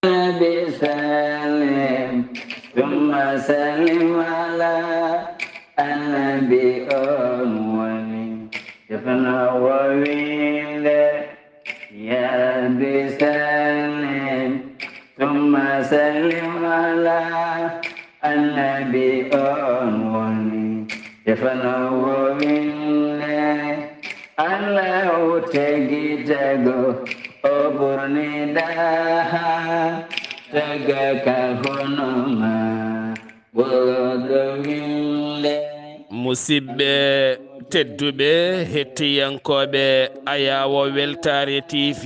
بسلم ثم سلم على النبي أولي يفنى وويل يا بسلم ثم سلم على النبي أولي يفنى وويل Allah tegi jago oburni daha tegakal honoma bodowille musidɓe tedduɓe hettiyankoɓe ayawo weltare tv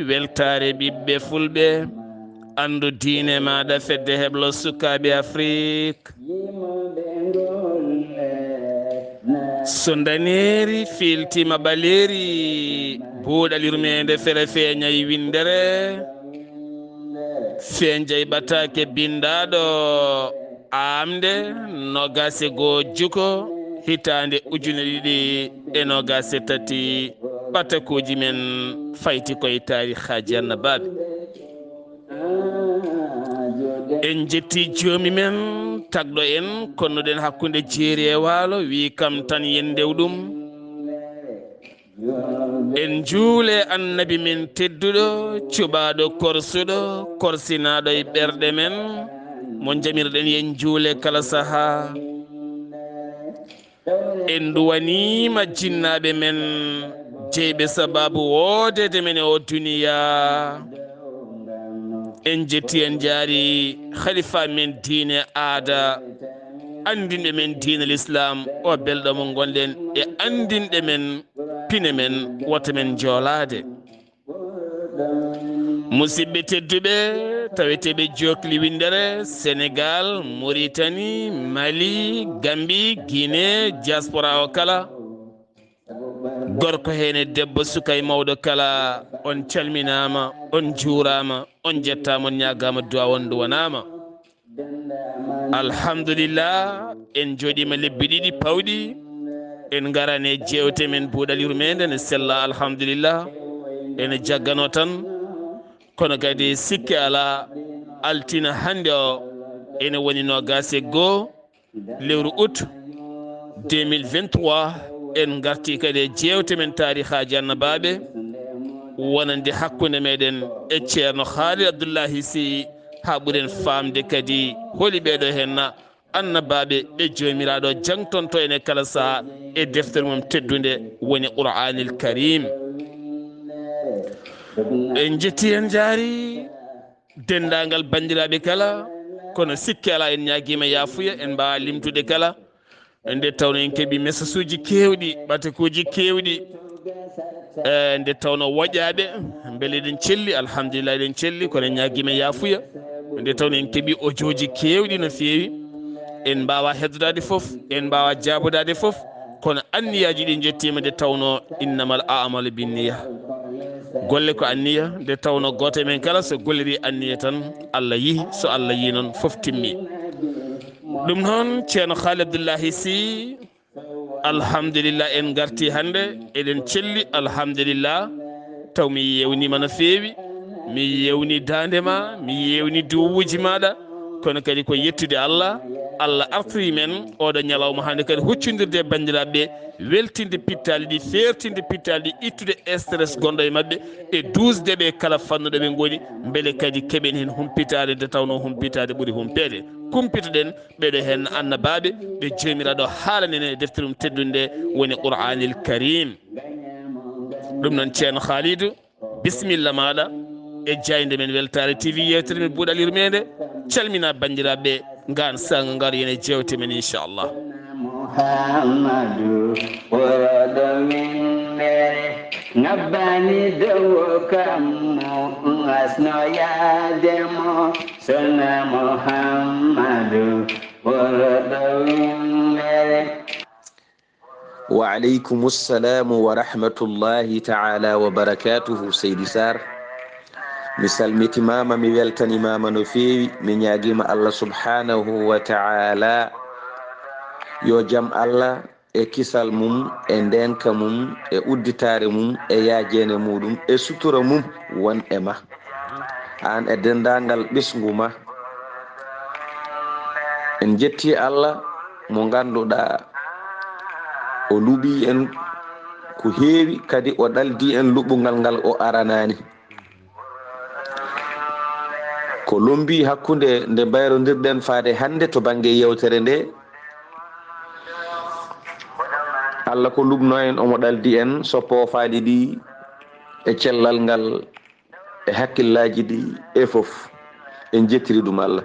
weltare ɓiɓɓe fulɓe andu diine maɗa fedde heblo sukaɓe afrique so daneri filtima ɓaleri buuɗalirmede fere feeñayi windere feeñjay ɓatake bindaɗo amde nogase go juko hitande ujune ɗiɗi e nogase tati ɓatakuji men fayti koye tarihaji annabaɓe en jetti joomi men tagɗo en konnoɗen hakkude jeeri e waalo wi kam tan yendew ɗum en juule annabi men tedduɗo cuɓaɗo korsuɗo korsinaɗo e ɓerɗe men mo jamirɗen yen juule kala saaha en duwanima jinnaɓe men jeyɓe sababu woodede men e o duniya en jetti en jaari khalifa men diine aada andinɓe men diine l'islam o belɗo mo gonɗen e andinɗe men pine men wota men joolade musidɓe tedduɓe taweteɓe jokli windere sénégal mauritanie mali gambie guinée diaspora o kala gorko hene debbo sukay mawɗo kala on calminama on juurama on jettama on ñagama duwa on duwanama alhamdulillah en jooɗima lebbi ɗiɗi pawɗi en garane jewte men buuɗalirmede ne sella alhamdulillah ene jaggano tan kono kadi sikki ala altina hande o ene woni nogase goo lewru août 2023 en garti kadi e jewte men tarihaji annabaɓe wonande hakkude meɗen e ceerno Khalid Abdoullahi Sy ha ɓuuren famde kadi holi ɓeɗo henna annabaɓe ɓe jomiraɗo jangtonto ene kala saaha e deftere mum teddude woni Qur'anil Karim en jetti en jaari dendagal bandiraɓe kala kono sikki ala en ñaguima yafuya en mbawa limtude kala nde tawno en keeɓi message uji kewɗi ɓatakuji kewɗi nde tawno woƴaɓe beele eɗen celli alhamdulillah eɗen celli kono en ñaguima yafuya nde tawno en keeɓi audioji kewɗi no fewi en mbawa heddodade foof en mbawa jabodade foof kono anniyaji ɗi jettima nde tawno innamal a'malu binniya golle ko anniya nde tawno goto men kala so golleri anniya tan Allah yihi so Allah yi noon foof timmi ɗum noon ceerno Khalid Abdoullahi Sy alhamdulillah en garti hande eɗen celli alhamdulillah taw mi yewnima no fewi mi yewni dandema mi yewni duwuji maɗa kono kadi ko yettude Allah Allah artiri men oɗo ñalawma hande kadi huccodirde e bandiraɓeɓe weltinde pittali ɗi fertinde pittali ɗi ittude stress gonɗo e mabɓe e dusdeɓe kala fannuɗo ɓe goni beele kadi keɓen hen humpitade nde tawno humpitade ɓuuri humpede kumpitoɗen ɓeɗo hen annabaɓe ɓe jomiraɗo haalanene e deftere mum teddude woni Qur'anil Karim ɗum noon ceerno Khalidou bisimilla maɗa e jayde men weltare tv yewtere men buuɗalirmede calmina bandiraɓe gan sang ngar yene jewte men inchallah Muhammadu woroɗo windere ngabbani dowo kammo asno yademo sonna Muhammadu woroɗo windere. Wa alaikumussalam wa rahmatullahi ta'ala wa barakatuhu. Seydi Sarr mi salmitimama mi weltanimama no fewi mi ñaguima Allah subhanahu wa ta'ala yo jaam Allah e kisal mum e ndenka mum e udditare mum e yaajene muɗum e sutura mum won e ma an e dendagal ɓesgu ma. En jetti Allah mo ganduɗa o luɓi en ko heewi, kadi o ɗaldi en luɓugal ngal o aranani. ko lombi hakkude nde bayrodirɗen faade hande to banggue yewtere nde, Allah ko lubno en omo ɗaldi en soppo faali ɗi e cellal ngal e hakkillaji ɗi e foof. En jettiri ɗum Allah,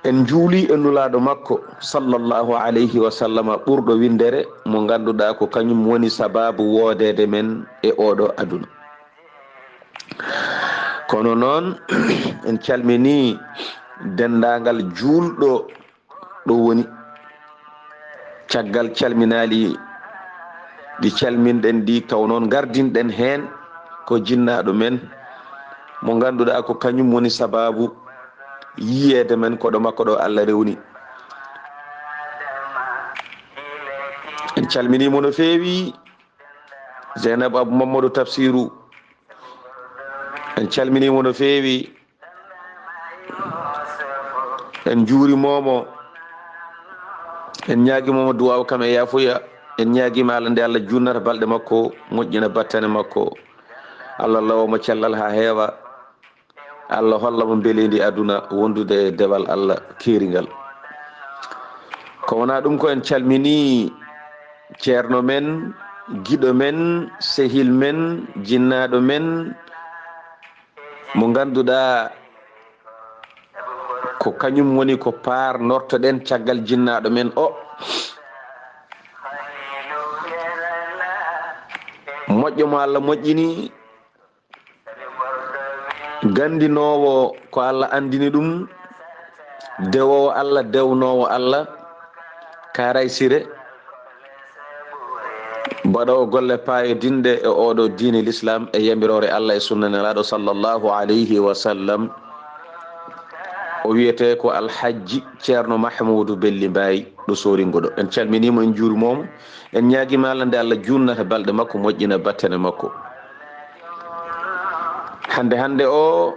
en juuli e nulaɗo makko sallllahu alayhi wa sallama ɓurɗo windere, mo ganduɗa ko kañum woni sababu woodede men e oɗo aduna. kono noon en calmini dendagal juulɗo ɗo woni, caggal calminali ɗi calminɗen ɗi, taw noon gardinɗen hen ko jinnaɗo men mo ganduɗa ko kañum woni sababu yiyede men koɗo makko ɗo Allah rewni. en calminimo no feewi Zeynab Abou Mamadou Tafsirou, en calminimo no feewi, en juurimomo, en ñaguimomo duwaw kam e yafuya, en ñaguima Allah nde Allah junnata balɗe makko, moƴƴina battane makko, Allah lawamo cellal ha heewa, Allah hollamo beeledi aduna wondude e dewal Allah keerigal. ko wona ɗum ko en calmini ceerno men, giɗo men, sehil men, jinnaɗo men, mo ganduɗa ko kañum woni ko paar nortoɗen caggal jinnaɗo men o. moƴƴo mo Allah moƴƴini, gandinowo ko Allah andini ɗum, dewowo Allah, dewnowo Allah, karay sire, mbaɗowo golle payodinde e oɗo diine l'islam e yamirore Allah e sunna nelaɗo sallllahu alayhi wa sallam. o wiyete ko alhaji ceerno Mahmoudou Belli Mbaye ɗo soringo ɗo. en calminimo, en juurimomo, en ñaguima Allah nde Allah junnata balɗe makko, moƴƴina battane makko. hande o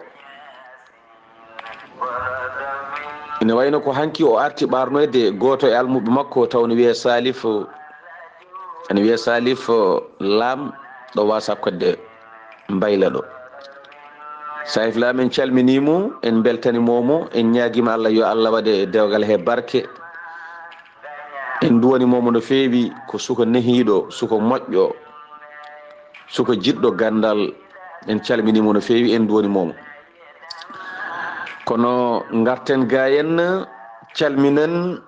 ine wayno ko hanki o arti ɓarnoyde goto e almuɓe makko, tawne wiye Salif, ene wiye Salif Lam ɗo wasa kodde Mbayla ɗo. Salif Lam en calminimo, en beltanimomo, en ñaguima Allah yo Allah waɗe dewgal he barke. en duwanimomo no feewi, ko suko nehiɗo, suko moƴƴo, suko jiɗɗo gandal. en calminimo no feewi, en duwanimomo. kono garten gayen calminen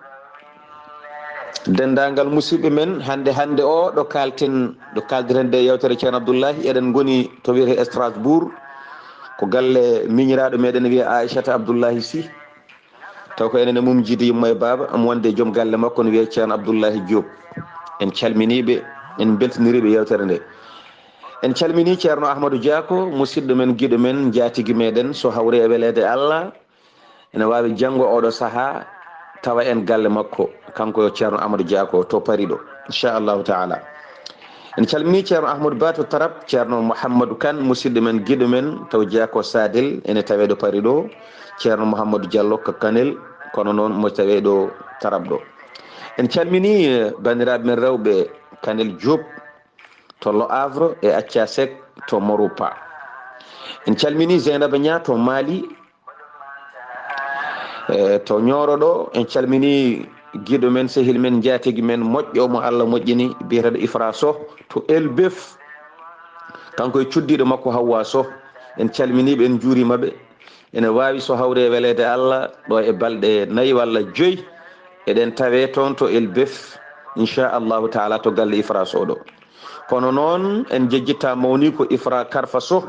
dendagal musidɓe men hande o ɗo kaldiren de yewtere ceerno Abdoullahi. eɗen goni to wiyete Strasbourg, ko galle miñiraɗo meɗen wiye Aissata Abdoullahi Sy, taw ko enen mum jiidi yumma e baba am wonde joom galle makko no wiye ceerno Abdoullahi Diop. en calminiɓe, en beltaniriɓe yewtere nde. en calmini ceerno Ahmadou Diako, musidɗo men, guiɗo men, jatigui meɗen. so hawre e welede Allah ene wawi janggo oɗo saaha tawa en galle makko, kanko ceerno Amadou Diako to Paris ɗo, inchallahu taala. en calmini ceerno Ahmadou Ba to Tarab, ceerno Mouhamadou Kane, musidɗo men, guiɗo men, taw Diako Sadel ene tawe ɗo Paris ɗo, ceerno Mouhamadou Diallo ko Kanel, kono noon mo tawe ɗo Tarab ɗo. en calmini bandiraɓe men rewɓe Kanel Diop to Lo Havre e Acca Sek to Moroupa. en calmini Zeynaba Nia to Mali, to Ñoro ɗo. en calmini guiɗo men, sehil men, jatigui men, moƴƴo mo Allah moƴƴini, biyeteɗo Ifra Sow to Elbeuf, kanko e cuddiɗo makko Hawwa Sow. en calminiɓe, en juurimaɓe. ene wawi so hawre welede Allah ɗo e balɗe 4 walla 5 eɗen tawe toon to Elbeuf inchallahu taala to galle Ifra Sow ɗo. kono noon en jejjitta mawni ko Ifra Karfa Sow,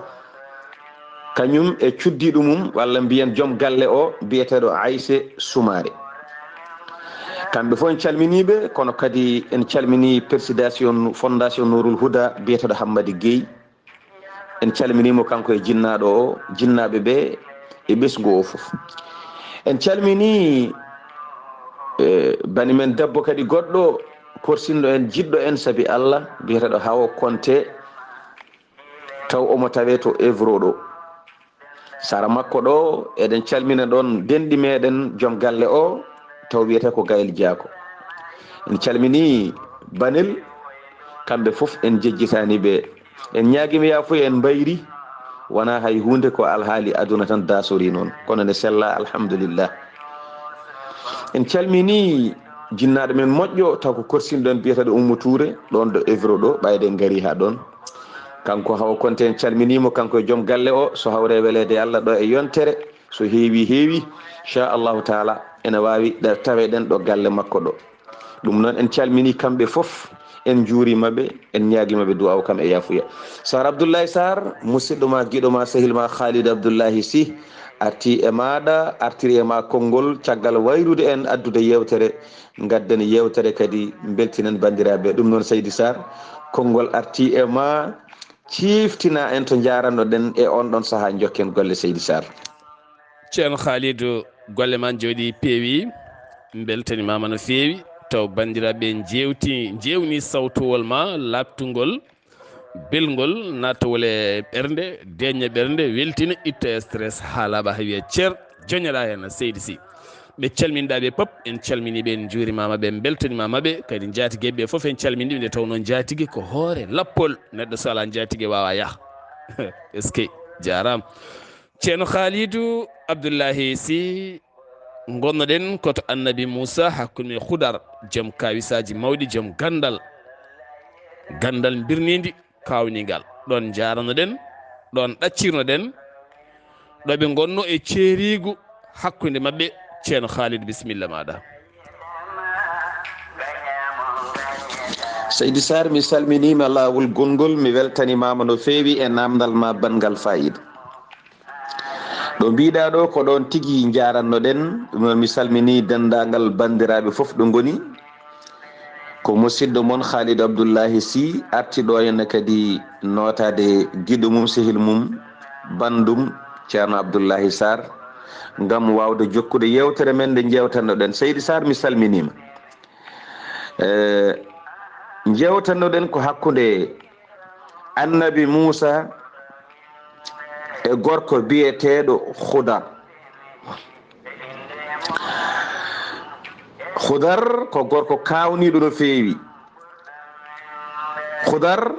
kañum e cuddiɗo mum walla mbiyen joom galle o biyeteɗo Aissé Soumaré. kamɓe fof en calminiɓe, kono kadi en calmini présidation fondation Nourul Houda biyeteɗo Hammady Gueye. en calminimo kanko e jinnaɗo o, jinnaɓe ɓe e ɓesgu o foof. en calmini bani men debbo kadi goɗɗo korsinɗo en, jiɗɗo en saabi Allah, biyeteɗo Hawo Konté, taw omo tawe to Évro ɗo. sara makko ɗo eɗen calmina ɗon denɗi meɗen joom galle o taw wiyete ko Gayel Diako. en calmini Banel kamɓe fof en jejjitani ɓe, en ñaguima yafuya en mbayri wona hay hunde ko alhaali aduna tan dasori noon, kono ne sella alhamdulillah. en calmini jinnaɗo men moƴƴo taw ko korsinɗon biyeteɗo Oumou Touré ɗon ɗo Évro ɗo ɓayde en gaari ha ɗon, kanko Hawa Konté en calminimo, kanko e joom galle o, so hawre welede Allah ɗo e yontere so heewi inchallahu taala ene wawi taweɗen ɗo galle makko ɗo. ɗum noon en calmini kamɓe fof, en juurimaɓe, en ñaguimaɓe duwaw kam e yafuya. Sar Abdoullahi Sarr musidɗo ma guiɗo ma sehil ma Khalid Abdoullahi Sy arti e maɗa, artiri e ma konngol caggal wayrude en addude yewtere, gadden yewtere kadi beltinen bandiraɓe. ɗum noon Seydi Sarr konngol arti e ma, ciftina en to jaranno ɗen e on ɗon saaha jokken golle Seydi Sarr. ceerno Khalidou, golle man jooɗi peewi, beltanimama no feewi, taw bandiraɓe jewni sawtowol ma labtugol belgol nattowol e ɓernde, deñña ɓernde, weltina, itta stress ha laaɓa ha wiya ceer joñoɗa hen Seydi Sy. ɓe calminiɗaɓe pop en calminiɓe, en juurimamaɓe, en beltanimamaɓe, kadi jaatigueɓe foof en calminiɓe, nde tawno jatigui ko hoore lappol, neɗɗo so ala jatigui wawa yaah est ce que jarama. ceerno Khalidou Abdoullahi Sy, gonnoɗen koto annabi Moussa hakkude Hudar, joom kawisaji mawɗi, joom gandal birnidi kawnigal. ɗon jaranoɗen, ɗon ɗaccirnoɗen, ɗoɓe gonno e ceerigu hakkude mabɓe. ceerno Khalidou, bisimilla maɗa. Seydi Sarr mi salminima lawol gongol, mi weltanimama no feewi e namdal ma bangal fayida. ɗo mbiɗa ɗo ko ɗon tigui jarannoɗen. ɗum noon mi salmini dendagal bandiraɓe foof ɗo goni, ko musidɗo moon Khalid Abdoullahi Sy arti ɗo henna kadi notade guiɗo mum, sehil mum, bandum ceerno Abdoullahi Sarr, gam wawde jokkude yewtere men nde jewtannoɗen. Seydi Sarr mi salminima. jewtannoɗen ko hakkude annabi Moussa e gorko biyeteɗo Hudar. Hudar ko gorko kawniɗo no feewi. Hudar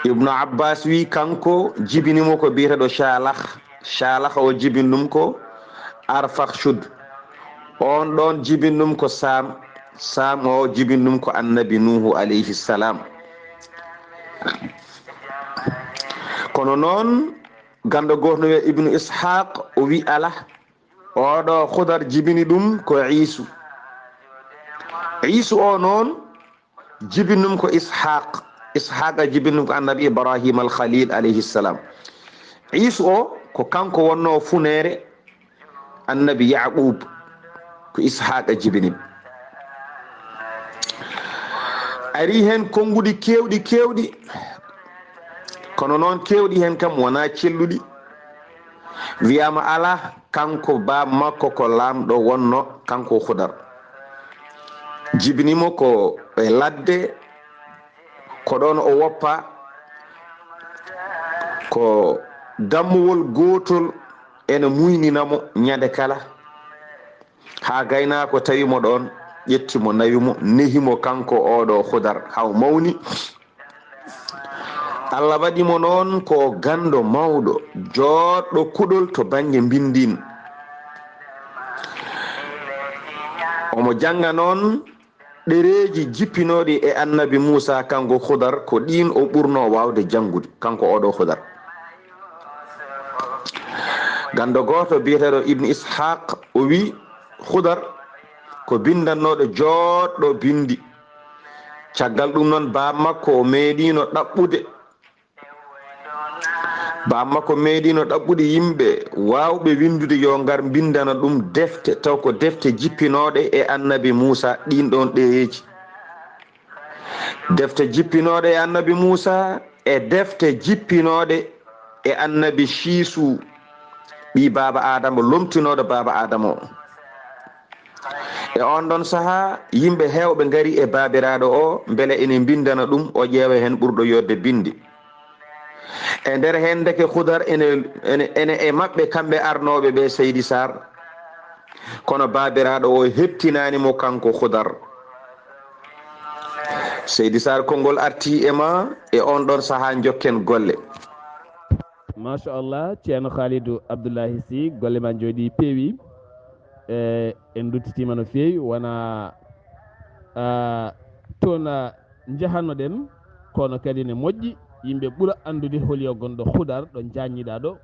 Ibnu Abbas wi kanko jibinimo ko biyeteɗo Chalah o jibinɗum ko Arfakhshud, on ɗon jibinɗum ko Sam o jibinɗum ko annabi Nuhu alayhi salam. kono noon gando goto wiye Ibnu Ishaq o wi ala, oɗo Hudar jibini ɗum ko Isu o noon jibinɗum ko Ishaqa jibinɗum ko annabi Ibrahim al Khalil alayhi salam. Isu o ko kanko wonno funere annabi Yaqub, ko Ishaqa jibini. ari hen konguɗi kewɗi, kono noon kewɗi hen kam wona celluɗi. wiyama ala, kanko ba makko ko lamɗo wonno, kanko Hudar jibinimo ko e ladde, ko ɗon o woppa, ko dammuwol gotol ene muyninamo ñande kala, ha gaynako tawimo ɗon, ƴettimo nawimo, nehimo kanko oɗo Hudar haw mawni. Allah waɗimo noon ko gando mawɗo, joɗɗo kuɗol to banggue bindin. omo janga noon ɗereji jippinoɗi e annabi Moussa, kanko Hudar ko ɗin o ɓurno wawde jangude, kanko oɗo Hudar. gando goto biyeteɗo Ibnu Ishaq o wi Hudar ko bindannoɗo joɗɗo bindi. caggal ɗum noon ba makko o meeɗino ɗaɓɓude yimɓe wawɓe windude yo ngar bindana ɗum defte, taw ko defte jippinoɗe e annabi Moussa. ɗin ɗon ɗereji, defte jippinoɗe e annabi Moussa e defte jippinoɗe e annabi Shisu, ɓi baba Adama, lomtinoɗo baba Adama o. e on ɗon saaha yimɓe hewɓe gari e babiraɗo o beele ene bindana ɗum, o ƴeewa hen ɓurɗo yodde bindi. e nder hen deke Khudar ene e mabɓe kamɓe arnoɓe ɓe Seydi Sarr kono babiraɗo o hettinanimo kanko Khudar. Seydi Sarr konngol arti e ma e on ɗon saaha jokken golle. machallah ceerno Khalidou Abdoulahi Sy golle ma jooɗi peewi en duttitima no feewi wona toon jahannoɗen kono kadi ne moƴƴi yimɓe ɓuura andude holiyo gonɗo Khudar ɗo jaññiɗa ɗo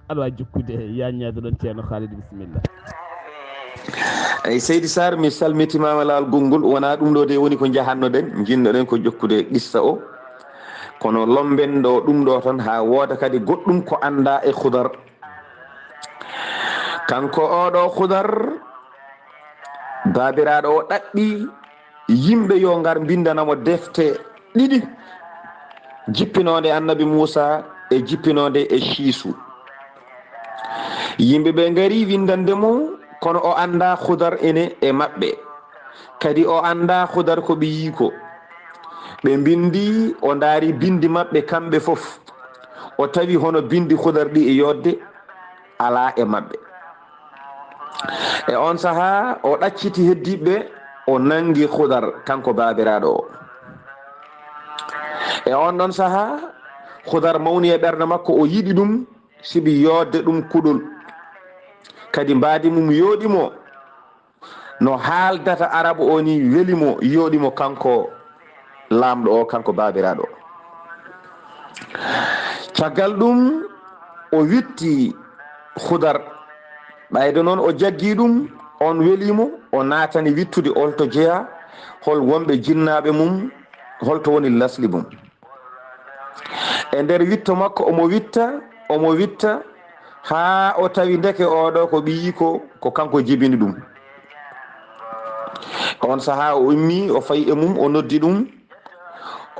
aɗa wawi jokkude yaññade ɗon ceerno Khalidou bisimilla. Ay Seydi Sarr mi salmitimama lawol gongol wona ɗum ɗo de woni ko jahannoɗen jinnoɗen ko jokkude qissa o kono lomben ɗo ɗum ɗo tan ha wooda kadi goɗɗum ko anda e Khudar. Kanko oɗo Khudar babiraɗo o ɗaɓɓi yimɓe yo ngar bindanamo defte ɗiɗi jippinode annabi Moussa e jippinode e Chisu. Yimɓe ɓe ngari windandemo kono o anda Khudar ene e maɓɓe kadi o anda Khudar ko ɓe yiko ɓe bindi o daari bindi maɓɓe kamɓe fof o tawi hono bindi Khudar ɗi e yodde ala e maɓɓe. E on saaha o ɗacciti heddiɓe o nangi Khudar kanko babiraɗo o. E on ɗon saaha Khudar mawni e ɓernde makko o yiɗi ɗum sibi yodde ɗum kuɗol kadi mbadi mum yoɗimo no haaldata arabu o ni welimo yoɗimo kanko lamɗo o kanko babiraɗo. Caggal ɗum o witti Khudar ɓayde noon o jaggi ɗum on welimo o natani wittude olto jeeya hol wonɓe jinnaɓe mum holto woni lasli mum. E nder witto makko omo witta ha o tawi ndeke oɗo ko ɓiyi ko kanko jibini ɗum. On saaha o ummi o fayi e mum o noddi ɗum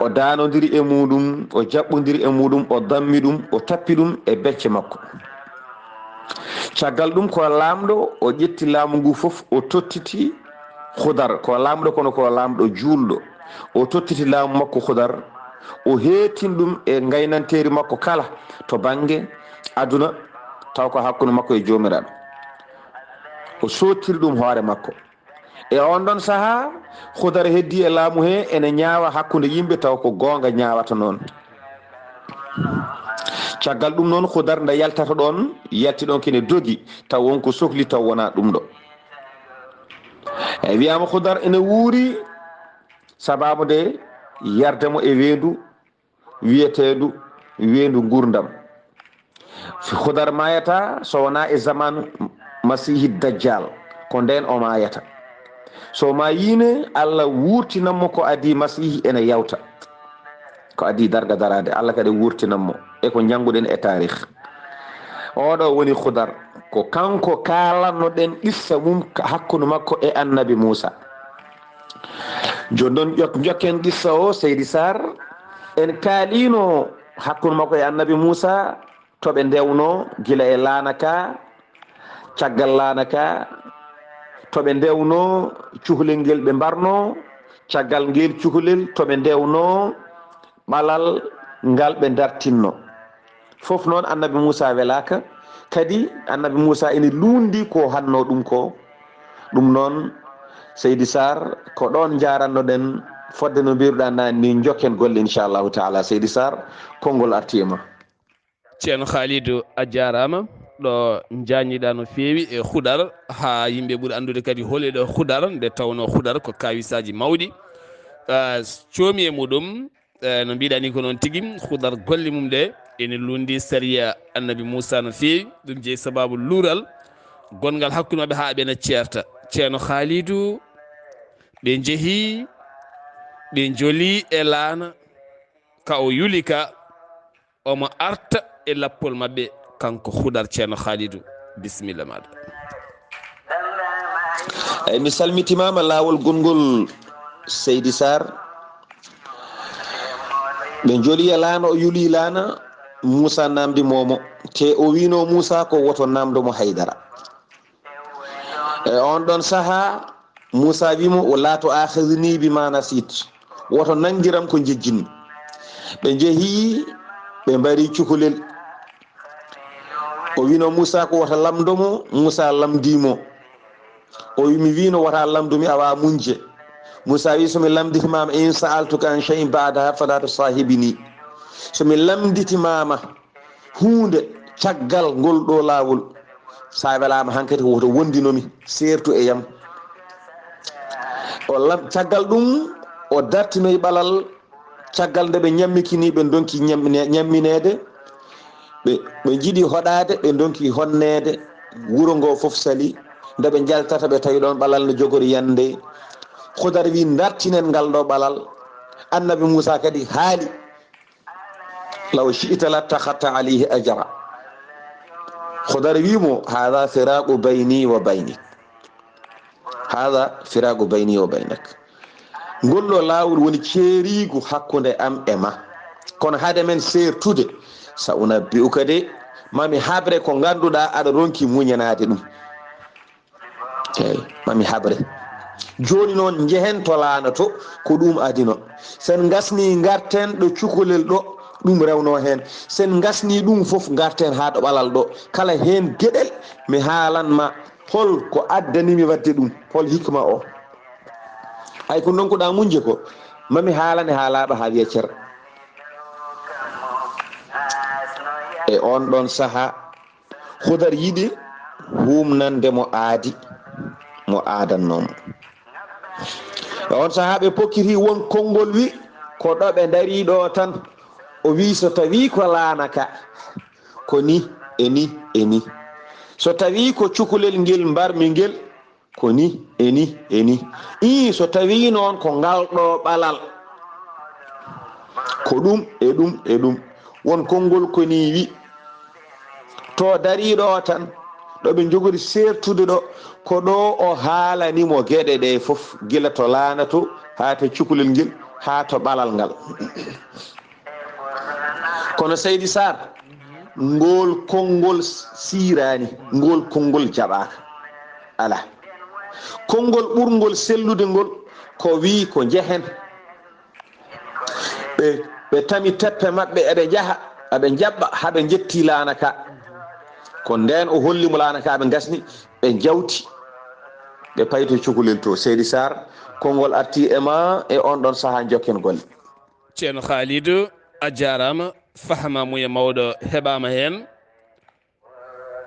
o danodiri e muɗum o jaɓɓodiri e muɗum o dammi ɗum o tappi ɗum e becce makko. Caggal ɗum ko lamɗo o ƴetti laamu ngu fof o tottiti Khudar ko lamɗo kono ko lamɗo julɗo o tottiti laamu makko Khudar o heetin ɗum e gaynanteri makko kala to banggue aduna taw ko hakkude makko e jomiraɗo o sottiri ɗum hoore makko. E on ɗon saaha Khudar heddi e laamu he ene ñaawa hakkude yimɓe taw ko gonga ñaawata noon. Caggal ɗum noon Khudar nde yaltata ɗon yalti ɗon kene dogi taw wonko sohli taw wona ɗum ɗo. E wiyama Khudar ene wuuri sababu de yardemo e wendu wiyetedu wendu gurdam. Khudar mayata so wona e zaman Masihi Dajjal ko nden o mayata. So ma yine Allah wurtinanmo ko adi Masihi ene yawta ko adi darga darade Allah kadi wurtinanmo e ko janguɗen e tarikh. Oɗo woni Khudar ko kanko kalanno ɗen qissa mum hakkude makko e annabi Moussa. Joni noon jokken qissa o Seydi Sarr en kaalino hakkude makko e annabi Moussa toɓe ndewno gila e laana ka caggal laana ka toɓe ndewno cukalel ngel ɓe mbarno caggal ngel cukalel toɓe ndewno ɓalal ngal ɓe dartinno fof noon annabi Moussa welaka kadi annabi Moussa ene lundi ko hanno ɗum ko. Ɗum noon Seydi Sarr ko ɗon jarannoɗen fodde no mbiruɗa nani ni jokken golle inchallahu taala. Seydi Sarr konngol artima. ceerno Khalidou a jarama ɗo jaññiɗa no feewi e Khudar ha yimɓe ɓuuri andude kadi holiɗo Khudar nde tawno Khudar ko kawisaji mawɗi coomi e muɗum no mbiɗa ni ko noon tigui Khudar golle mum ɗe ene lundi sariya annabi Moussa no feewi ɗum jeeyi sababu luural gongal hakkunoɓe ha ɓena ceerta. ceerno Khalidou ɓe jeehi ɓe joli e laana ka o yulika omo arta e lappol mabɓe kanko Khudar. ceerno Khalidou bisimilla maɗa. Ay mi salmitimama lawol gongol Seydi Sarr ɓe joli e laana o yuli laana Moussa namdi momo te o wino Moussa ko woto namdomo Haydara. E on ɗon saaha Moussa wimo o laato akhadni bima nasit woto nangiram ko jejjinmi. ɓe jeehi ɓe mbari cukalel o wino Moussa ko wata lamdomo Moussa lamdimo o wi mi wino wata lamdumi awa munje Moussa wi somi lamditimama in sa'altuka an shay'in ba'daha fala tusahibini somi lamditimama hunde caggal ngol ɗo lawol sa welama hankkadi woto wondinomi sertu e yam o caggal ɗum o dartinoy ɓalal caggal nde ɓe ñammikini ɓe donki ñamminede ɓe jiiɗi hoɗade ɓe donki honnede wuro ngo foof sali nde ɓe jaltata ɓe tawi ɗon ɓalal ne jogori yande Khudar wi dartinen ngal ɗo ɓalal annabi Moussa kadi haali law shi'ta lattakhadta alayhi ajra Khudar wimo hada firaqu bayni wa baynik hada firaqu bayni wa baynak ngollo lawol woni ceerigu hakkude am e ma kono hade men sertude sa unabbi'uka de mami habre ko ganduɗa aɗa ronki muñanade ɗum eyyi mami habre joni noon jehen to lanato ko ɗum adino sen gasni garten ɗo cukalel ɗo ɗum rewno hen sen gasni ɗum foof garten ha ɗo ɓalal ɗo kala hen gueɗel mi haalanma hol ko addanimi wadde ɗum hol hikma o hay ko donkuɗa munje ko mami haalane haalaɓa ha wiya cer e on ɗon saaha Khudar yiɗi humnande mo aadi mo adannomo e on saaha ɓe pokkiti won konngol wi ko ɗo ɓe dari ɗo tan o wi so tawi ko laanaka ko ni e ni e ni so tawi ko cukalel ngel mbarmi ngel ko ni e ni e ni so tawi noon ko ngal ɗo ɓalal ko ɗum e ɗum e ɗum won konngol ko ni wi to dariɗo tan ɗo ɓe jogori sertude ɗo ko ɗo o haalanimo gueɗe ɗe foof gila to laanato ha to cukalel ngel ha to ɓalal ngal kono Seydi Sarr ngol konngol sirani ngol konngol jaɓaka ala konngol ɓurgol sellude ngol ko wi ko jehen ɓe tami teppe maɓɓe eɓe jaaha eɓe jaɓɓa haɓe jetti laanaka ko nden o hollimo laanaka ɓe gasni ɓe jawti ɓe payto cukalel to Seydi Sarr konngol arti e ma e on ɗon saaha jokken golle ceerno Khalidou a jarama fahamamuya mawɗo heɓama hen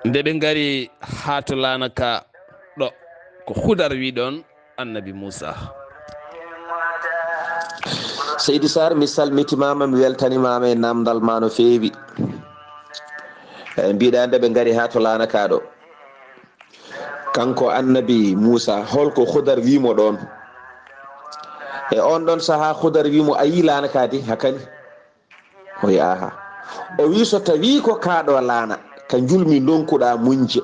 nde ɓe gari ha to laanaka ɗo ko Khudar wi ɗon annabi Moussa. Seydi Sarr mi salmitimama mi weltanimama e namdal ma no feewi mbiɗa nde ɓe gari ha to laanaka ɗo kanko annabi Moussa holko Khudar wimo ɗon e on ɗon saaha Khudar wimo a yi laanaka de hakkani o wi aha o wi so tawi ko kaɗo laana ka julmi donkuɗa munje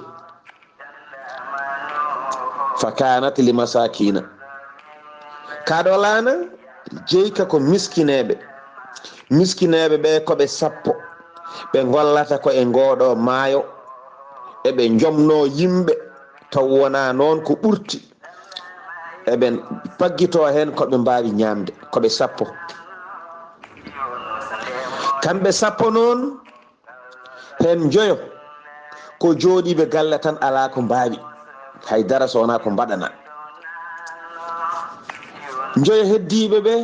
fa kanat li masakina kaɗo laana jeyka ko miskineɓe ɓe koɓe 10 ɓe gollata ko e ngoɗo maayo eɓe jomno yimɓe taw wona noon ko ɓurti eɓe paggito hen koɓe mbawi ñamde koɓe 10 kamɓe 10 noon hen joyo ko jooɗiɓe galle tan ala ko mbawi haydara so wona ko mbaɗana joyo heddiɓe ɓe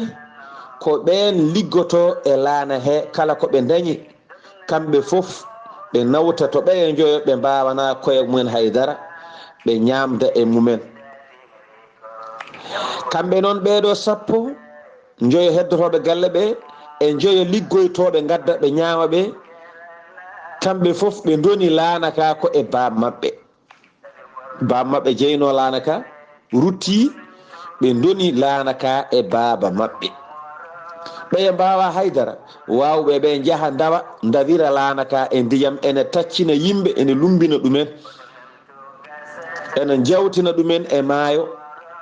ko ɓen liggoto e laana he kala ko ɓe dañi kamɓe foof ɓe nawta to ɓe joyo ɓe mbawana koye mumen haydara ɓe ñamda e mumen kamɓe noon ɓeɗo 10 joyo heddotoɓe galle ɓe e joyo liggoytoɓe gadda ɓe ñama ɓe kamɓe foof ɓe doni laanaka ko e bab maɓɓe jeyno laanaka rutti ɓe doni laanaka e baba maɓɓe ɓeye mbawa haydara wawɓe ɓe jaaha dawira laanaka e ndiyam ene taccina yimɓe ene lumbina ɗumen ene jawtina ɗumen e maayo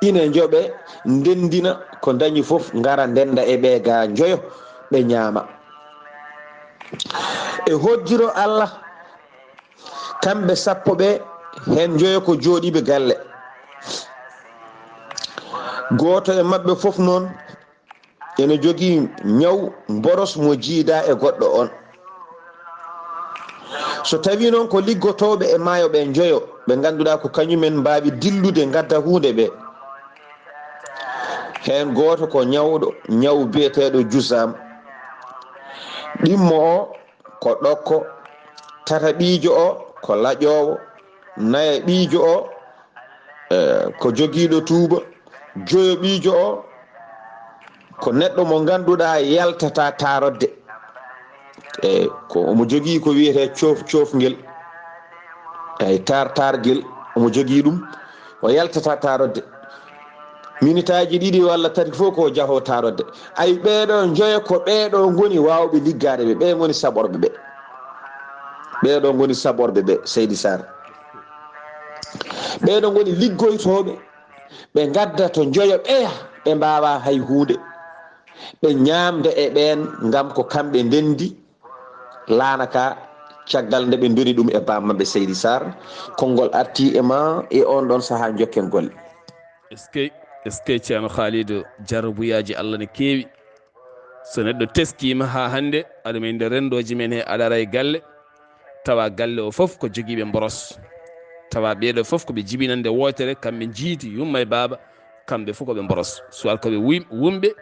ine joɓe ndendina ko dañi foof gara ndenda e ɓe ga joyo ɓe ñaama e hoddiro Allah kamɓe 10 ɓe hen joyo ko jooɗiɓe galle goto e maɓɓe foof noon ene jogui ñaw boros mo jiida e goɗɗo on so tawi noon ko liggotoɓe e maayo ɓe joyo ɓe ganduɗa ko kañumen mbawi dillude gadda hunde ɓe hen goto ko ñawɗo ñaw biyeteɗo jusam ɗimmo o ko ɗokko tata ɓiijo o ko laƴowo naya ɓiijo o ko joguiɗo tuuba joyo ɓiijo o ko neɗɗo mo ganduɗa yaltata tarodde ko omo jogui ko wiyete cofgel targuel omo jogui ɗum o yaltata tarodde minitaji ɗiɗi walla tati fof ko jaaho tarodde ay ɓeɗo joya ko ɓeɗo goni wawɓe liggade ɓe ɓe goni saɓorɓe ɓe ɓeɗo goni saɓorɓe ɓe Seydi Sar ɓeɗo goni liggoytoɓe ɓe gadda to joyo ɓeya ɓe mbawa hay hunde ɓe ñamde e ɓen gam ko kamɓe ndendi lanaka caggal nde ɓe dori ɗum e bammaɓe Seydi Sar konngol arti e ma e on ɗon saaha jokken golle. est ce que ceerno Khalidou jarabuyaji Allah ne keewi so neɗɗo teskima ha hande aɗa men nde rendoji men he aɗa ara e galle tawa galle o foof ko joguiɓe boros tawa ɓeɗo foof koɓe jibinande wotere kamɓe jiiti yumma e baaba kamɓe fof koɓe boros soit koɓe wumɓe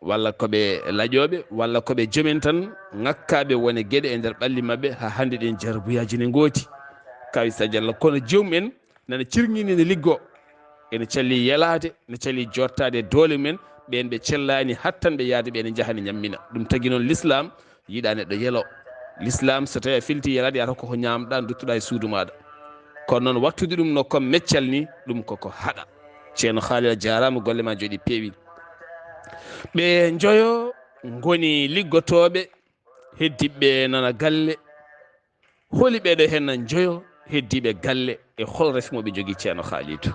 walla koɓe laƴoɓe walla koɓe joomen tan ngakkaɓe wone gueɗe e nder ɓalli mabɓe ha hande ɗen jarabuyaji ne gooti kawi sa diallah kono jomumen nana cirñini ne liggo ene calli yelade ne calli jottade e doole mumen ɓen ɓe cellani hattan ɓe yaade ɓene jahani ñammina ɗum tagui noon l'islam yiiɗa neɗɗo yeelo l'islam so tawi a filti yelade yata koko ñamɗa duttoɗa e suudu maɗa kono noon wattude ɗum no comme meccal ni ɗum koko haɗa ceerno Khalil jarama golle ma jooɗi peewi ɓe joyo goni liggotoɓe heddiɓe nana galle holi ɓeɗo hen nan joyo heddiɓe galle e hol refmoɓe jogui ceerno Khalidou.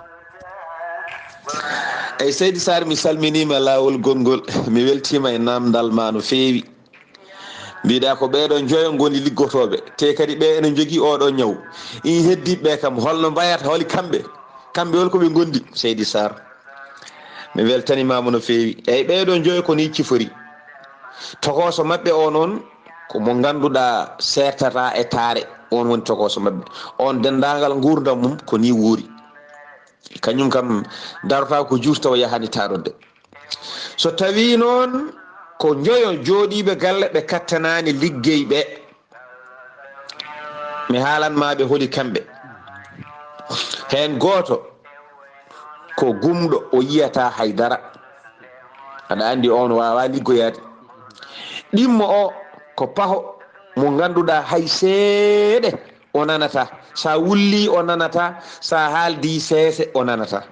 Ey Seydi Sar mi salminima lawol gongol mi weltima e namdal ma no feewi mbiɗa ko ɓeɗo joyo goni liggotoɓe te kadi ɓe ene jogui oɗo ñaw i heddiɓe kam holno mbayata holi kamɓe holkoɓe gondi Seydi Sar mi weltanimama no feewi eyyi ɓeɗo joyo ko ni cifori tokoso mabɓe o noon ko mo ganduɗa sertata e taare on woni tokoso mabɓe on dendagal gurdam mum ko ni wuuri kañum kam darota ko juuti tawa yahani tarodde so tawi noon ko joyo jooɗiɓe galle ɓe kattanani liggey ɓe mi haalanmaɓe holi kamɓe hen goto ko gumɗo o yiyata haydara aɗa andi on wawa liggoyade ɗimmo o ko paho mo ganduɗa hay seeɗe o nanata sa wulli o nanata sa haaldi seese o nanata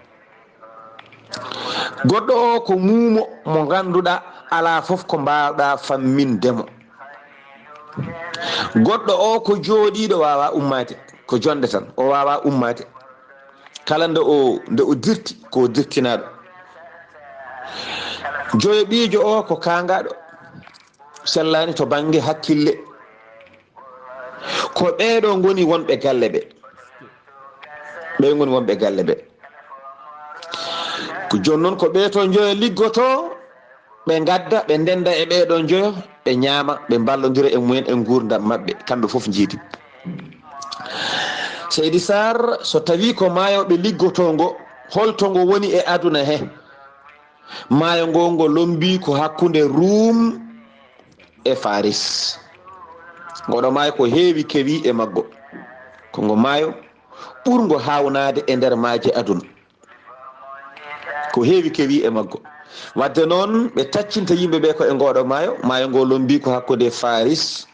goɗɗo o ko muumo mo ganduɗa ala foof ko mbawɗa fammindemo goɗɗo o ko jooɗiɗo wawa ummade ko jonde tan o wawa ummade kala nde o dirti ko dirtinaɗo joyo ɓiijo o ko kangaɗo sellani to banggue hakkille ko ɓeɗo goni wonɓe galle ɓe goni wonɓe galle ɓe ko joni noon ko ɓeeto joyo liggoto ɓe gadda ɓe ndenda e ɓeɗo joyo ɓe ñaama ɓe ballodira e mumen e gurdam mabɓe kamɓe foof jiidi Seydi Sar so tawi ko maayoɓe liggotongo holtongo woni e aduna he maayo ngo ngo lombi ko hakkude Rum e Faris ngoɗo maayo ko heewi kewi e maggo ko ngo maayo ɓurgo hawnade e nder maaje aduna ko heewi kewi e maggo wadde noon ɓe taccinta yimɓeɓe ko e ngoɗo maayo ngo lombi ko hakkude Faris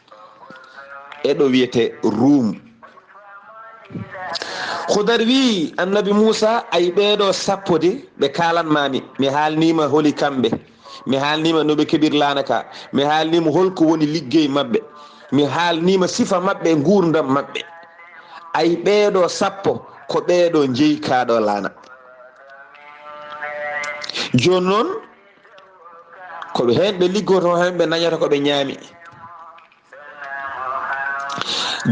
e ɗo wiyete Rum Hudar wi annabi Moussa ay ɓeɗo sappo de ɓe kalanmami mi haalnima holi kamɓe mi haalnima noɓe keɓir lanaka mi haalnima holko woni liggey mabɓe mi haalnima sifa mabɓe gurdam mabɓe ay ɓeɗo sappo ko ɓeɗo jeeyi kaɗo laana joni noon koɓe hen ɓe liggoto hen ɓe dañata koɓe ñaami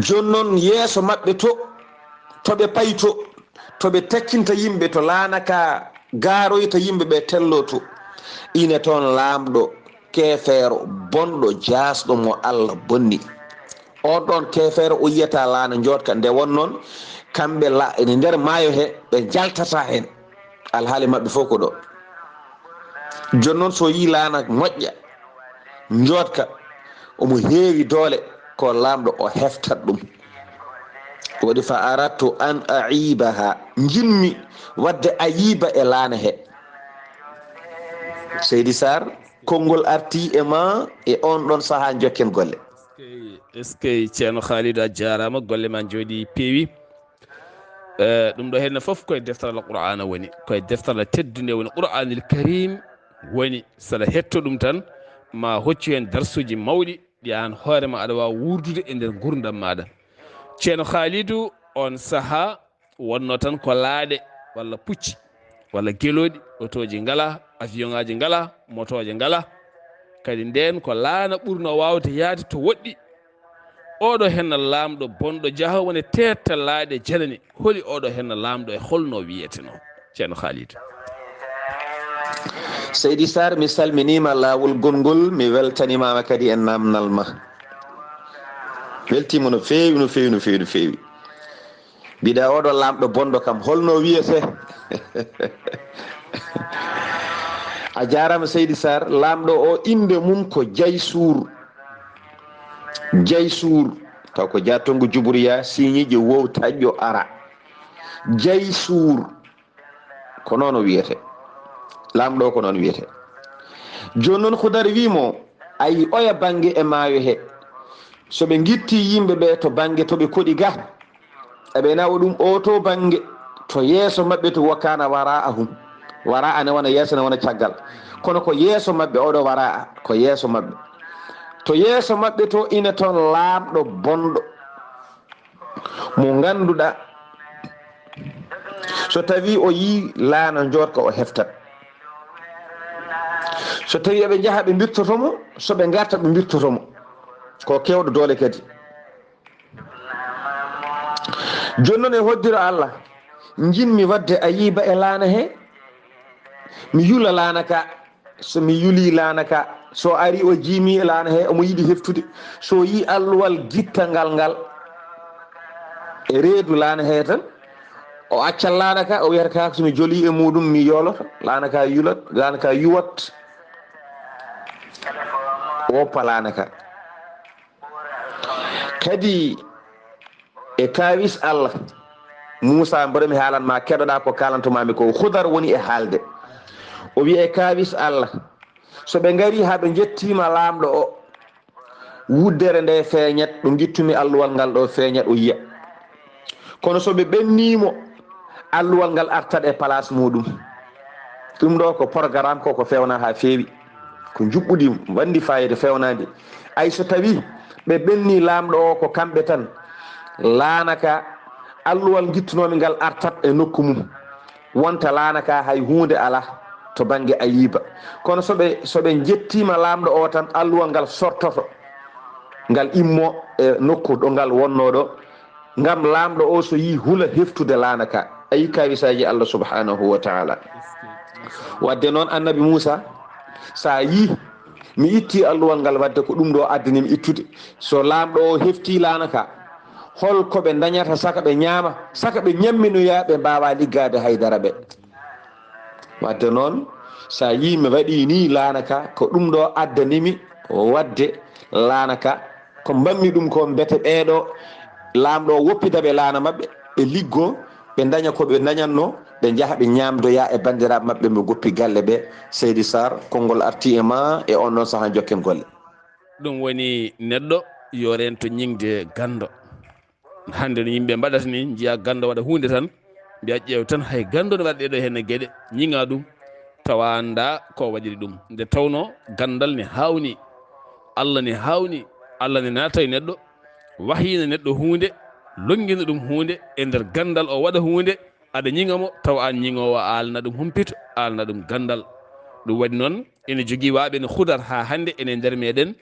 joni noon yeeso mabɓe toɓe payto toɓe taccinta yimɓe to laanaka garoyta yimɓeɓe tello to ine toon laamɗo keefeero bonɗo jasɗo mo Allah bonni on ɗon kefere o yiyata laana jotka nde won noon kamɓe ene nder maayo he ɓe jaltata hen alhaali maɓɓe fof ko ɗo joni noon so yi laana moƴƴa jotka omo heewi doole ko lamɗo o heftat ɗum waɗi fa aradtu an aibaha jinmi wadde ayiba e laana he seydi sar konngol arti e ma e on ɗon saaha jokken golle est ce que ceerno Khalidou a jarama golle ma jooɗi peewi ɗum ɗo henna foof koye deftere alqur'ana woni koye deftere teddude woni qur'anil karim woni saɗa hetto ɗum tan ma hoccu hen darsuji mawɗi ɗi an hoorema aɗa wawa wurdude e nder gurdam maɗa ceerno Khalidou on saaha wonno tan ko laaɗe walla pucci walla gueloɗi otoji ngala avion ngaji ngala motoje ngala kadi nden ko laana ɓurno wawde yaade to woɗɗi oɗo henna lamɗo bonɗo jaaha woni tetta laaɗe janani holi oɗo henna lamɗo e holno wiyeteno ceerno Khalidou seydi sar mi salminima lawol gongol mi weltanimama kadi e namnal ma weltima no feewi no feewi no feewi no feewi mbiɗa oɗo lamɗo bonɗo kam holno wiyete a jarama seydi sar lamɗo o inde mum ko Djaysour taw ko jatongo jubriya siñiji wow taƴƴo ara Djaysour ko noon o wiyete lamɗo o ko noon wiyete joni noon Hudari wimo ayi oya banggue e maayo he soɓe guitti yimɓeɓe to banggue toɓe koɗi ga eɓe nawa ɗum o to banggue to yeeso mabɓe to wakkana wara ahum wara ane wona yeeso ne wona caggal kono ko yeeso mabɓe oɗo wara ko yeeso mabɓe to yeeso mabɓe to ina toon lamɗo bonɗo mo ganduɗa so tawi o yi laana jotka o heftat so tawi eɓe jaaha ɓe mbirtotomo soɓe garta ɓe mbirtotomo ko kewɗo doole kadi joni noon e hoddiro Allah jinmi wadde ayiba e laana he mi yula laana ka so mi yuli laana ka so ari o jiimi e laana he omo yiɗi heftude so yi alluwal gittangal ngal e reedu laana he tan o accal laana ka o wiyata ka somi joli e muɗum mi yoloto laana ka yulat laana ka yuwat woppa laana ka kadi e kawis Allah Moussa mboɗo mi haalanma keɗoɗa ko kalantomami ko Hudar woni e haalde o wiye kawis Allah soɓe gari haɓe jettima lamɗo o wuddere nde feeñat ɗo guittumi alluwal ngal ɗo feeñat o yiya kono soɓe ɓennimo alluwal ngal artat e place muɗum ɗum ɗo ko programme ko fewna ha feewi ko juɓɓudi wandi fayida fewnade ay so tawi ɓe ɓenni lamɗo o ko kamɓe tan laanaka alluwal gittunomi ngal artat e nokku mum wonta laanaka hay hunde ala to banggue ayiba kono soɓe jettima lamɗo o tan alluwal ngal sortoto ngal immo e nokku ɗo ngal wonno ɗo ngam lamɗo o so yi hula heftude laanaka ayi kawisaji Allah subhanahu wa taala wadde noon annabi Moussa sa yi mi itti alluwal ngal wadde ko ɗum ɗo addinimi ittude so lamɗo o hefti laanaka holkoɓe dañata saka ɓe ñaama saka ɓe ñamminoya ɓe mbawa liggade haydara ɓe wadde noon sa yi mi waɗi ni laanaka ko ɗum ɗo addanimi wadde laanaka ko mbammi ɗum ko mbete ɓeeɗo lamɗo o woppidaɓe laana mabɓe ɓe liggo ɓe daña koɓe dañanno ɓe jaaha ɓe ñamdoya e bandiraɓe mabɓe ɓe goppi galle ɓe Seydi Sar konngol arti e ma e on ɗon saaha jokken golle ɗum woni neɗɗo yo rento ñingde gando hande no yimɓe mbaɗata ni jiiya gando waɗa hunde tan mbiya ƴeew tan hay gando ne waɗa ɗeɗo henne gueɗe ñiŋa ɗum tawa anda ko waɗiri ɗum nde tawno gandal ne hawni Allah ne naata e neɗɗo wahina neɗɗo hunde longina ɗum hunde e nder gandal o waɗa hunde aɗa ñiŋamo tawa an ñiŋowo alna ɗum humpito alna ɗum gandal ɗum waɗi noon ene jogui waɓe ne Hudar ha hande ene nder meɗen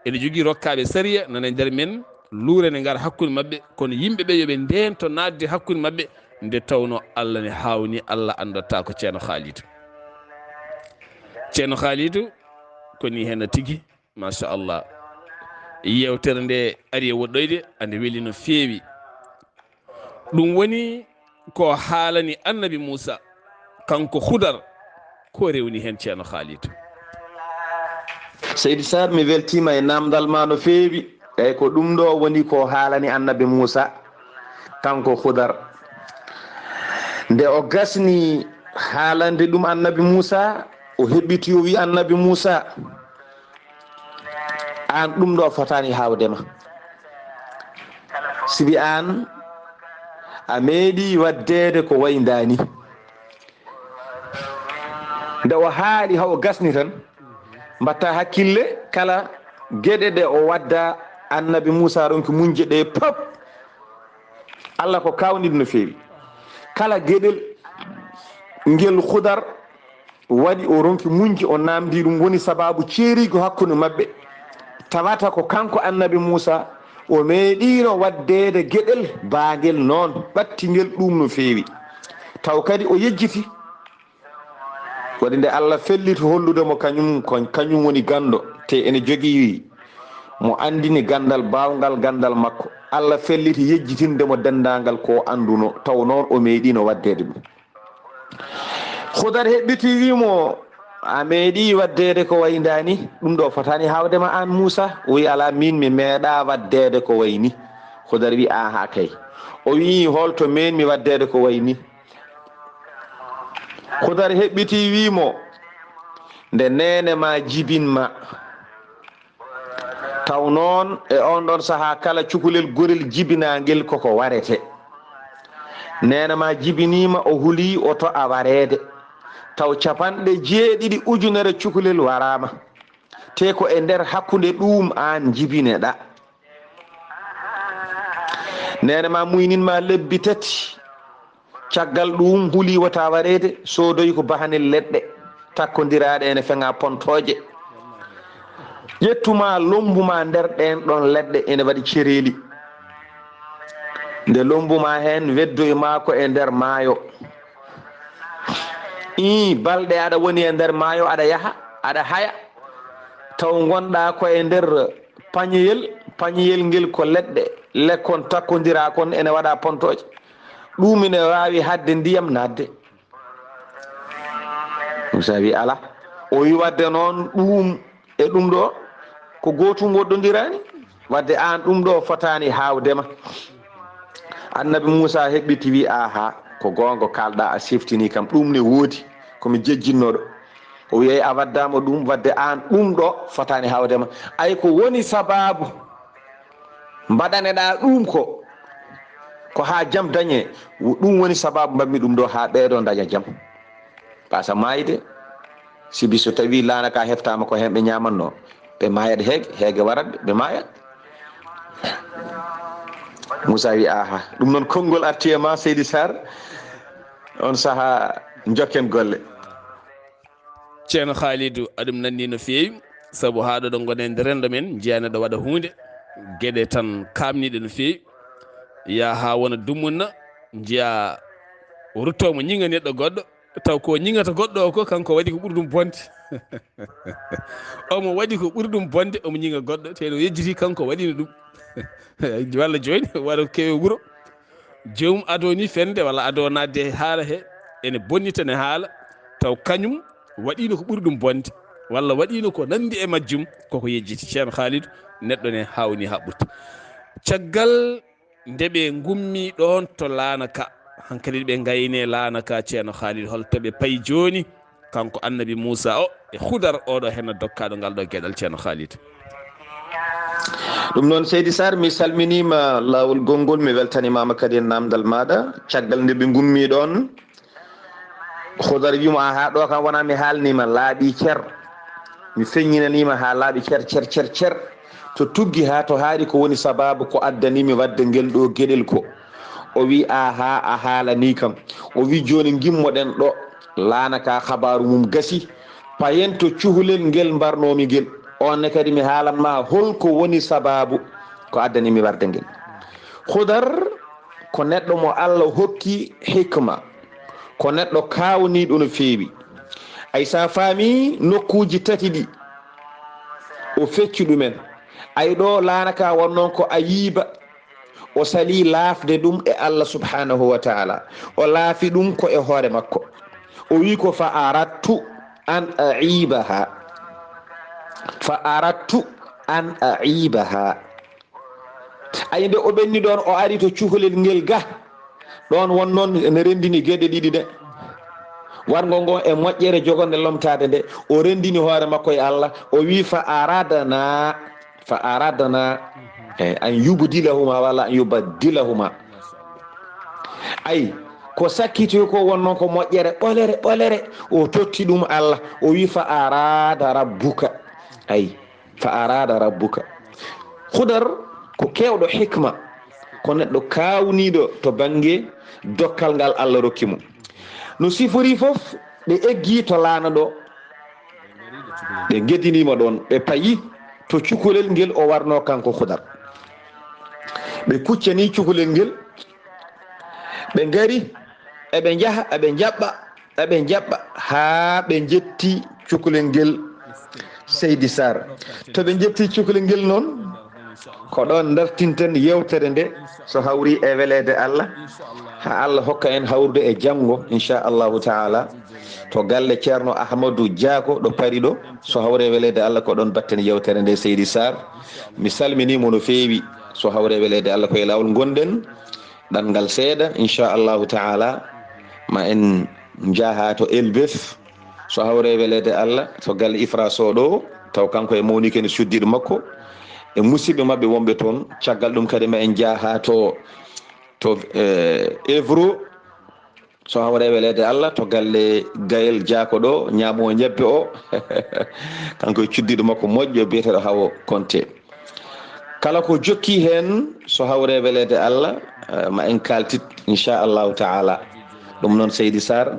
ene jogui rokkaɓe sariya nana e nder men luure ne gara hakkude mabɓe kono yimɓeɓe yooɓe ndento nadde hakkude mabɓe nde tawno Allah ne hawni Allah andotta ko ceerno Khalidou koni hen tigui machallah yewtere nde ari e woɗɗoyde ande weeli no feewi. ɗum woni ko haalani annabi Moussa kanko Hudar ko rewni hen ceerno Khalidou. Seydi Sar mi weltima e namdal ma no feewi eyyi ko ɗum ɗo woni ko haalani annabi Moussa kanko Hudar nde o gasni haalande ɗum annabi Moussa o heɓɓiti o wi annabi Moussa an ɗum ɗo fotani hawdema sibi an a meeɗi waddede ko waydani nde o haali hawo gasni tan mbatta hakkille kala gueɗe ɗe o wadda annabi Moussa ronki munje ɗe pop Allah ko kawniɗo no feewi kala gueɗel ngel Hudar waɗi o ronki munji o namdi ɗum woni sababu ceerigo hakkude mabɓe tawata ko kanko annabi Moussa o meeɗino waddede gueɗel baguel noon ɓattigel ɗum no feewi taw kadi o yejjiti waɗi nde Allah felliti holludemo kañum woni gando te ene jogui mo andini gandal bawgal gandal makko Allah felliti yejjitindemo dendagal ko anduno taw noon o meeɗino waddede ɗum Hudar heɓɓiti wimo a meeɗi waddede ko waydani ɗum ɗo fotani hawdema an Moussa o wi ala min mi meeɗa waddede ko wayni Hudar wi aha kay o wi holto men mi waddede ko wayni Hudar heɓɓiti wimo nde nene ma jibinma taw noon e on ɗon saaha kala cukalel gorel jibinagel koko warete nene ma jibinima o huuli o to a warede taw 90 ujunere cukalel warama te ko e nder hakkude ɗum an jibineɗa nene ma muyninma lebbi 3 caggal ɗum huuli wata warede sodoyi ko bahanel leɗɗe takkodiraɗe ene feŋa pontoje ƴettuma lombuma nder ɗen ɗon leɗɗe ene waɗi cereli nde lombuma hen weddoye mako e nder maayo balɗe aɗa woni e nder maayo aɗa yaha aɗa haya taw gonɗa ko e nder pañeyel ngel ko leɗɗe lekkon takkodira kon ene waɗa pontoje ɗum ine wawi hadde ndiyam nadde Moussa wi ala o wi wadde noon ɗum e ɗum ɗo ko gotum woɗɗodirani wadde an ɗum ɗo fotani hawdema annabi Moussa heɓɓiti wi aha ko gonga kalɗa a siftini kam ɗum ne woodi komi jejjinnoɗo o wi a waddama ɗum wadde an ɗum ɗo fotani hawdema ay ko woni sababu mbaɗaneɗa ɗum ko ha jaam dañe ɗum woni sababu mbammi ɗum ɗo ha ɓeeɗo daña jaam pasa mayde sibi so tawi lanaka heftama ko hen ɓe ñamanno ɓe mayat heege warat ɓe mayat Moussa wi aha ɗum noon konngol arti e ma Seydi Sar on saaha jokken golle ceerno Khalidou aɗum nandi no feewi saabu haɗo ɗo gonen rendo men jiyaneɗo waɗa hunde gueɗe tan kamniɗe no feewi ya ha wona dummunna jiya ruttomo ñiŋa neɗɗo goɗɗo taw ko ñiŋata goɗɗo o ko kanko waɗi ko ɓuri ɗum bonde omo waɗi ko ɓuri ɗum bonde omo ñiŋa goɗɗo te no yejjiti kanko waɗino ɗum walla joni waɗa kewe wuuro jomum ado ni fende walla ado nadde e haala he ene bonni tan e haala taw kañum waɗino ko ɓuri ɗum bonde walla waɗino ko nandi e majjum koko yejjiti ceerno Khalidou neɗɗo ne hawni haɓɓude caggal ndeɓe gummi ɗon to laanaka hankkadi ɓe gayne laanaka ceerno Khalidou holtoɓe payi joni kanko annabi Moussa o e Hudar oɗo hen dokkaɗo ngal ɗo gueɗal ceerno Khalidou ɗum noon Seydi Sar mi salminima lawol gongol mi weltanimama kadi e namdal maɗa caggal nde ɓe gummi ɗon Hudar wimo ha ɗo kam wona mi haalnima laaɓi cer mi feññinanima ha laaɓi cer to tuggi ha to haari ko woni sababu ko addanimi wadde ngel ɗo gueɗel ko o wi aha a haalani kam o wi joni gimmoɗen ɗo laanaka habaru mum gasi payen to cuhlel ngel mbarnomi ngel on kadi mi haalanma holko woni sababu ko addanimi warde ngel Hudar ko neɗɗo mo Allah hokki hikma ko neɗɗo kawniɗo no feewi ay sa faami nokkuji 3 ɗi o fecci ɗumen ay ɗo laana ka wonnon ko ayiba o sali laafde ɗum e Allah subhanahu wa taala o laafi ɗum ko e hoore makko o wi ko fa aradtu an aibaha fa aradtu an aibaha ay nde o ɓenni ɗon o ari to cukalel ngel ga ɗon won noon ne rendini gueɗe ɗiɗi de wargo ngo e moƴƴere jogonde lomtade nde o rendini hoore makko e Allah o wi fa aradana an yubdilahuma walla an yubaddilahuma ay ko sakkiti ko wonnon ko moƴƴere ɓolere o totti ɗum Allah o wi fa arada rabbuka ay fa arada rabbuka hudar ko kewɗo hikma ko neɗɗo kawniɗo to banggue dokkal ngal Allah rokki mum no sifori fof ɓe eggi to laana ɗo ɓe guedinima ɗon ɓe payi to cukalel ngel o warno kanko hudar ɓe kuccani cukalel ngel ɓe gari eɓe jaaha eɓe jaɓɓa ha ɓe jetti cukalel ngel Seydi Sar to ɓe jetti cukalel ngel noon ko ɗon dartinten yewtere nde so hawri e welede Allah ha Allah hokka en hawrude e janggo inchallahu taala to galle ceerno Ahmadou Diako ɗo pari ɗo so hawre welede Allah ko ɗon batten yewtere nde Seydi Sar mi salminimo no feewi so hawre welede Allah koye lawol gonɗen ɗanngal seeɗa inchallahu taala ma en jaaha to Elbef so hawre welede Allah to galle Ifra Soɗo taw kanko e mawni kene suddiɗo makko e musidɓe mabɓe wonɓe toon caggal ɗum kadi ma en jaaha to Évro so hawre welede Allah to galle Gayel Diako ɗo ñaamo ñebbe o kanko e cuddiɗo makko moƴƴo biyeteɗo Hawo Konté kala ko jokki hen so hawre welede Allah ma en kaltit inchallahu taala ɗum noon Seydi Sar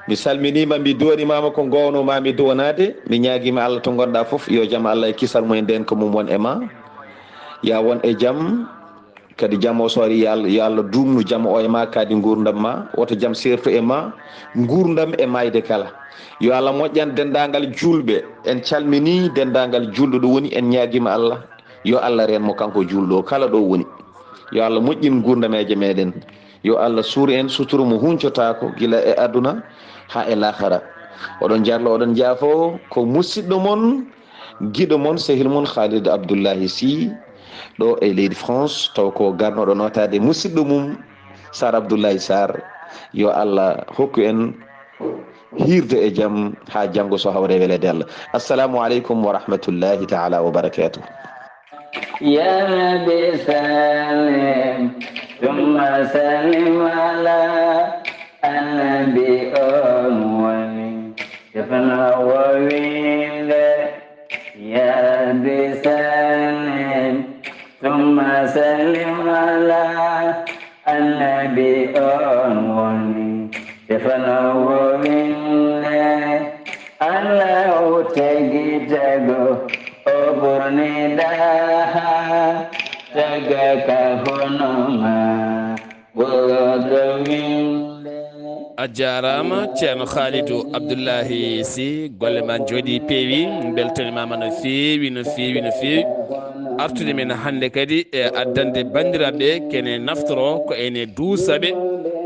mi salminima mi donimama ko gownomami donade mi ñaguima Allah to gonɗa foof yo jaam Allah e kisal mumen nden ko mum won e ma ya won e jaam kadi jaam o sori yo Allah dumnu jaam o e ma kadi gurdam ma woto jaam sertu e ma gurdam e mayde kala yo Allah moƴƴan dendagal julɓe en calmini dendagal julɗo ɗo woni en ñaguima Allah yo Allah renmo kanko julɗo kala ɗo woni yo Allah moƴƴin gurdameje meɗen yo Allah suuri en suturu mo huncotako gila e aduna ha e lahara oɗon jarlo oɗon jaafo ko musidɗo mon guiɗo mon sehil mon Khalid Abdoullahi Sy ɗo e leydi France taw ko garnoɗo notade musidɗo mum Sar Abdoullahi Sar yo Allah hokku en hirde e jaam ha janggo so hawre welede Allah assalamu aleykum wa rahmatullahi taala wa barakatuh يا ربي سلم ثم سلم على النبي أموالي يفنى وويل يا ربي سلم ثم سلم على النبي أموالي يفنى وويل الله تجيجو oburni daha jaga kahunama wodawinde a jarama ceerno Khalidou Abdoullahi Sy golle ma jooɗi peewi beltanimama no feewi no feewi no feewi artude men hande kadi e addande bandiraɓe kene naftoro ko ene duusaɓe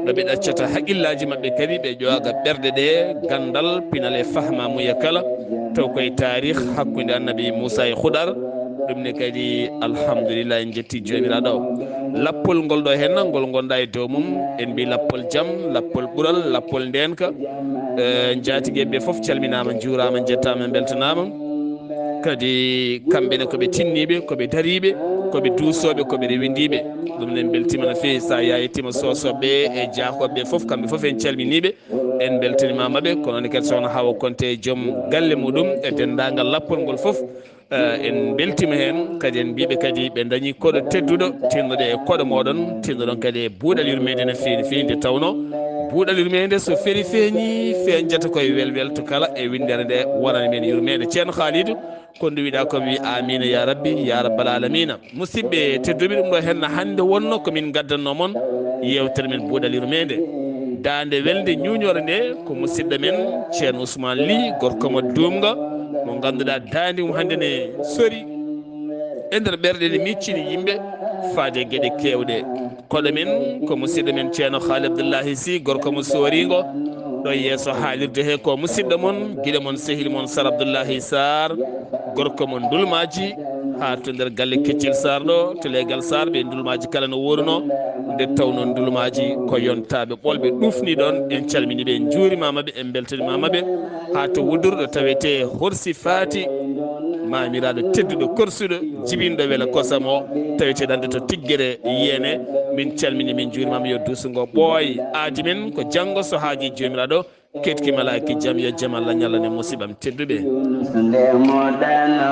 ɗo ɓe ɗaccata haqqillaji mabɓe kadi ɓe ƴoga ɓerɗe ɗe gandal pinal e fahmamuya kala taw koye tarih hakkude annabi Moussa e Hudar ɗum ne kadi alhamdulillah en jetti jomiraɗo o lappol ngol ɗo henna ngol gonɗa e dow mum en mbi lappol jaam lappol ɓuural lappol ndenka jaatigueɓe foof calminama juurama jettama beltanama kadi kamɓene koɓe tinniɓe koɓe dariɓe koɓe duusoɓe koɓe rewindiɓe ɗum nen beltima no fewi sa yayittima sosoɓe e jaakoɓe foof kamɓe foof en calminiɓe en beltanimamaɓe ko noon kadi sohna Hawa Konté joom galle muɗum e dendagal lappol ngol foof en beltima hen kadi en mbiɓe kadi ɓe dañi koɗo tedduɗo tinnoɗe e koɗo moɗon tinnoɗon kadi e buuɗal yurmede no fewi no fewi nde tawno buuɗal yurmede so feeri feeñi feñjata koye welwel to kala e windere nde wonani men yurmede ceerno Khalidou kono ndu wiɗa komi wi amina ya rabbi ya rabbal alamina musidɓe tedduɓe ɗum ɗo henna hande wonno komin gaddanno moon yewtere men buuɗal yurmede dande welde ñuñore nde ko musidɗo men ceerno Ousmane Ly gorko mo dumga mo ganduɗa dande mum hande ne sori e nder ɓerɗe ne miccini yimɓe faade gueɗe kewɗe koɗo men ko musidɗo men ceerno Haali Abdoullahi Sy gorko mo soorigo ɗo yeeso haalirde he ko musidɗo moon guiɗo moon sehil moon Sar Abdoullahi Sarr gorko mo ndulmaji ha to nder galle Keccel Sarr ɗo to leegal Sarr ɓe ndulmaji kala no woruno nde tawno ndulmaji ko yontaɓe ɓolɓe ɗufni ɗon en calmini ɓe en juurimamaɓe en beltanimamaɓe ha to Wudurɗo tawete Horsi Fati mamiraɗo tedduɗo korsuɗo jibinɗo weela kosam o taweteɗo ande to Tiggere Yene min calmini min juurimama yo duusugo ɓooy aadi men ko janggo so haaji jomiraɗo ketki malaki jaam yo jaam Allah ñallane musibam tedduɓe nde moɗano